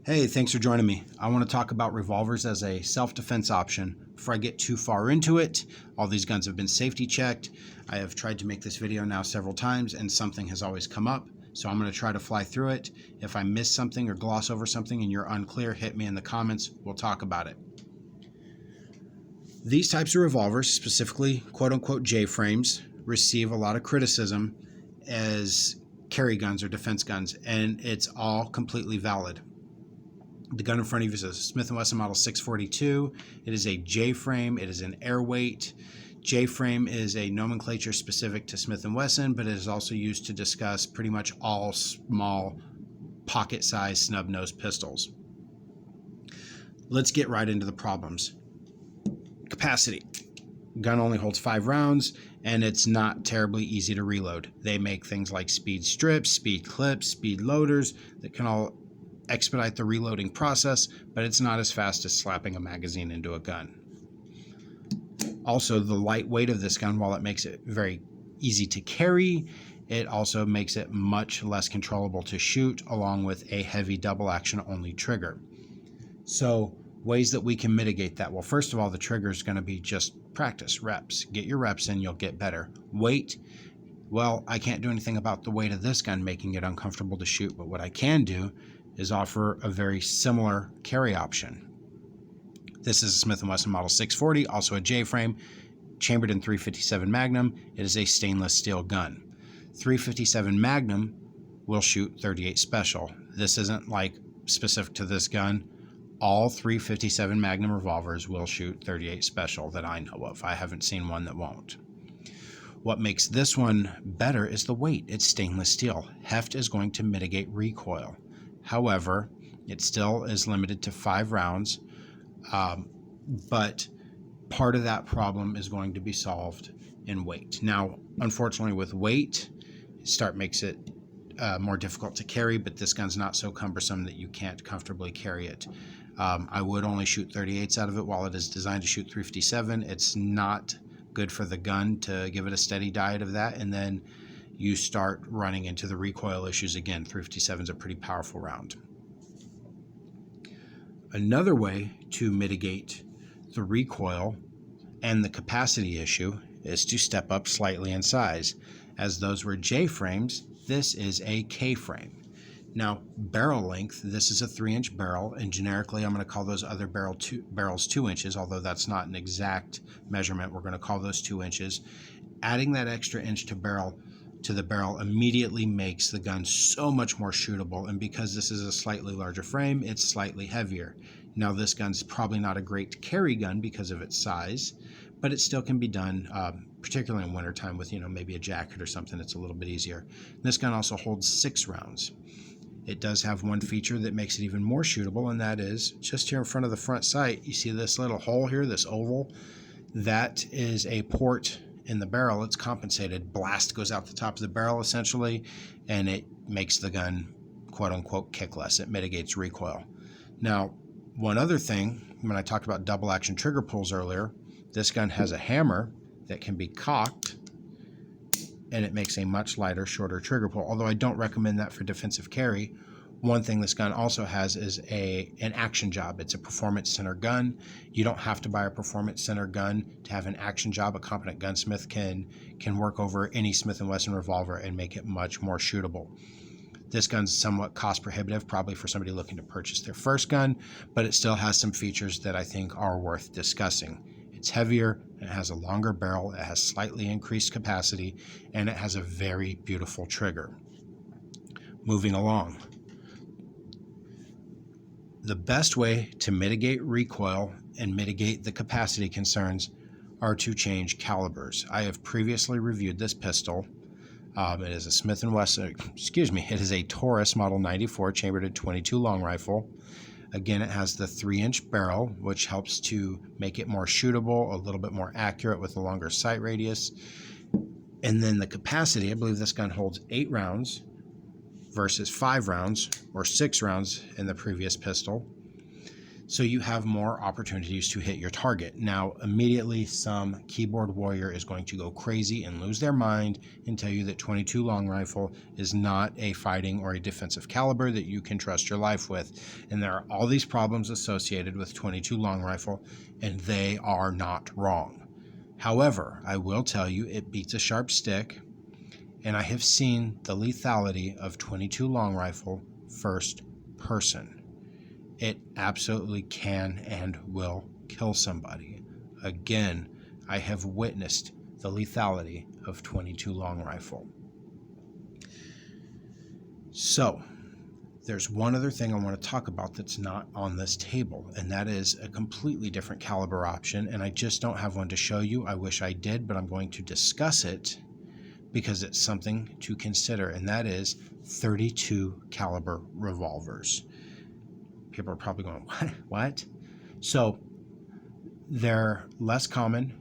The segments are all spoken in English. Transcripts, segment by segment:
Hey, thanks for joining me. I want to talk about revolvers as a self-defense option. Before I get too far into it, all these guns have been safety checked. I have tried to make this video now several times and something has always come up, so I'm going to try to fly through it. If I miss something or gloss over something and you're unclear, hit me in the comments. We'll talk about it. These types of revolvers, specifically quote-unquote J-frames, receive a lot of criticism as carry guns or defense guns, and it's all completely valid. The gun in front of you is a Smith & Wesson Model 642. It is a J-frame. It is an airweight. J-frame is a nomenclature specific to Smith & Wesson, but it is also used to discuss pretty much all small pocket-sized snub-nosed pistols. Let's get right into the problems. Capacity. Gun only holds 5 rounds, and it's not terribly easy to reload. They make things like speed strips, speed clips, speed loaders that can all expedite the reloading process, but it's not as fast as slapping a magazine into a gun. Also, the light weight of this gun, while it makes it very easy to carry, it also makes it much less controllable to shoot, along with a heavy double action only trigger. So ways that we can mitigate that. Well, first of all, the trigger is going to be just practice, reps. Get your reps in, you'll get better. Weight. Well, I can't do anything about the weight of this gun making it uncomfortable to shoot, but what I can do is offer a very similar carry option. This is a Smith & Wesson Model 640, also a J-frame, chambered in .357 Magnum. It is a stainless steel gun. .357 Magnum will shoot .38 Special. This isn't like specific to this gun. All .357 Magnum revolvers will shoot .38 Special that I know of. I haven't seen one that won't. What makes this one better is the weight. It's stainless steel. Heft is going to mitigate recoil. However, it still is limited to 5 rounds, but part of that problem is going to be solved in weight. Now, unfortunately, with weight, makes it more difficult to carry, but this gun's not so cumbersome that you can't comfortably carry it. I would only shoot 38s out of it while it is designed to shoot .357. It's not good for the gun to give it a steady diet of that, and then you start running into the recoil issues again. .357 is a pretty powerful round. Another way to mitigate the recoil and the capacity issue is to step up slightly in size. As those were J-frames, this is a K-frame. Now, barrel length, this is a 3-inch barrel, and generically I'm going to call those other barrels 2 inches, although that's not an exact measurement. We're going to call those 2 inches. Adding that extra inch to the barrel immediately makes the gun so much more shootable, and because this is a slightly larger frame, it's slightly heavier. Now, this gun's probably not a great carry gun because of its size, but it still can be done, particularly in wintertime with, maybe a jacket or something. It's a little bit easier. This gun also holds 6 rounds. It does have one feature that makes it even more shootable, and that is just here in front of the front sight, you see this little hole here, this oval? That is a port in the barrel. It's compensated. Blast goes out the top of the barrel essentially, and it makes the gun quote unquote kickless. It mitigates recoil. Now, one other thing, when I talked about double action trigger pulls earlier, this gun has a hammer that can be cocked, and it makes a much lighter, shorter trigger pull, although I don't recommend that for defensive carry. One thing this gun also has is an action job. It's a performance center gun. You don't have to buy a performance center gun to have an action job. A competent gunsmith can work over any Smith & Wesson revolver and make it much more shootable. This gun's somewhat cost prohibitive, probably for somebody looking to purchase their first gun, but it still has some features that I think are worth discussing. It's heavier, it has a longer barrel, it has slightly increased capacity, and it has a very beautiful trigger. Moving along. The best way to mitigate recoil and mitigate the capacity concerns are to change calibers. I have previously reviewed this pistol. It is a Smith & Wesson, it is a Taurus Model 94 chambered at .22 long rifle. Again, it has the 3-inch barrel, which helps to make it more shootable, a little bit more accurate with a longer sight radius. And then the capacity, I believe this gun holds 8 rounds versus 5 rounds or 6 rounds in the previous pistol. So you have more opportunities to hit your target. Now, immediately, some keyboard warrior is going to go crazy and lose their mind and tell you that 22 long rifle is not a fighting or a defensive caliber that you can trust your life with. And there are all these problems associated with 22 long rifle, and they are not wrong. However, I will tell you it beats a sharp stick, and I have seen the lethality of 22 long rifle first person. It absolutely can and will kill somebody. Again, I have witnessed the lethality of 22 long rifle. So, there's one other thing I want to talk about that's not on this table, and that is a completely different caliber option, and I just don't have one to show you. I wish I did, but I'm going to discuss it because it's something to consider, and that is 32 caliber revolvers. People are probably going, what? So they're less common,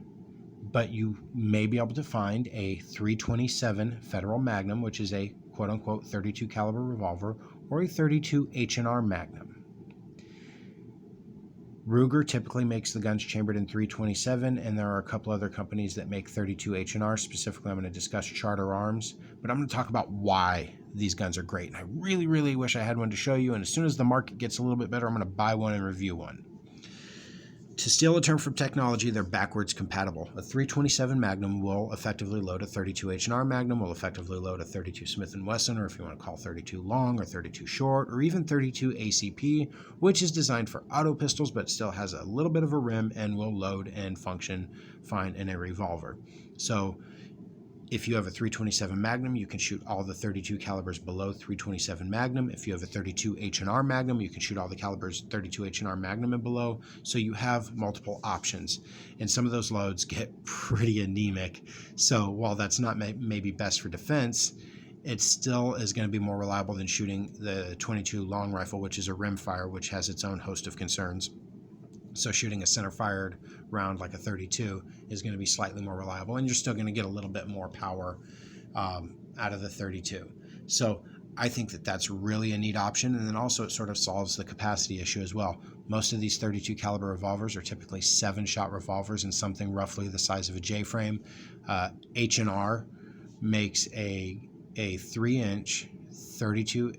but you may be able to find a 327 Federal Magnum, which is a quote-unquote 32 caliber revolver, or a 32 H&R Magnum. Ruger typically makes the guns chambered in 327, and there are a couple other companies that make 32 H&R. Specifically, I'm going to discuss Charter Arms, but I'm going to talk about why these guns are great. And I really, really wish I had one to show you, and as soon as the market gets a little bit better, I'm going to buy one and review one. To steal a term from technology, they're backwards compatible. A 327 Magnum will effectively load a 32 H&R Magnum, will effectively load a 32 Smith & Wesson, or if you want to call 32 long or 32 short, or even 32 ACP, which is designed for auto pistols but still has a little bit of a rim and will load and function fine in a revolver. So if you have a 327 Magnum, you can shoot all the 32 calibers below 327 Magnum. If you have a 32 H&R Magnum, you can shoot all the calibers 32 H&R Magnum and below. So you have multiple options. And some of those loads get pretty anemic. So while that's not maybe best for defense, it still is going to be more reliable than shooting the 22 long rifle, which is a rimfire, which has its own host of concerns. So shooting a center-fired round like a 32 is going to be slightly more reliable, and you're still going to get a little bit more power out of the 32. So I think that that's really a neat option, and then also it sort of solves the capacity issue as well. Most of these 32 caliber revolvers are typically 7-shot revolvers and something roughly the size of a J-frame. H&R makes a 3-inch 32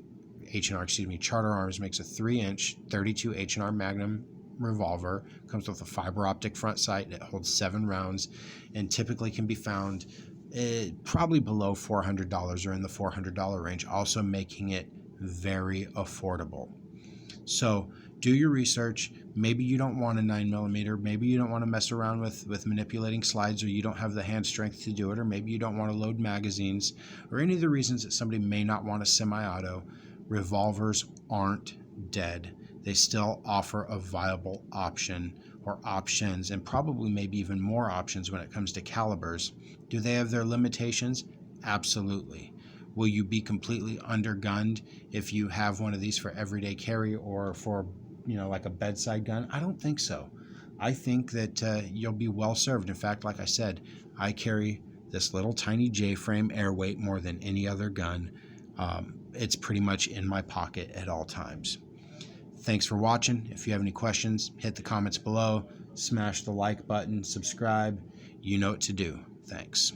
Charter Arms makes a 3-inch 32 H&R Magnum revolver. Comes with a fiber optic front sight. It holds 7 rounds and typically can be found probably below $400 or in the $400 range, also making it very affordable. So do your research. Maybe you don't want a 9mm. Maybe you don't want to mess around with manipulating slides, or you don't have the hand strength to do it, or maybe you don't want to load magazines, or any of the reasons that somebody may not want a semi-auto. Revolvers aren't dead. They still offer a viable option or options, and probably maybe even more options when it comes to calibers. Do they have their limitations? Absolutely. Will you be completely undergunned if you have one of these for everyday carry or for, like a bedside gun? I don't think so. I think that you'll be well served. In fact, like I said, I carry this little tiny J-frame airweight more than any other gun. It's pretty much in my pocket at all times. Thanks for watching. If you have any questions, hit the comments below, smash the like button, subscribe. You know what to do. Thanks.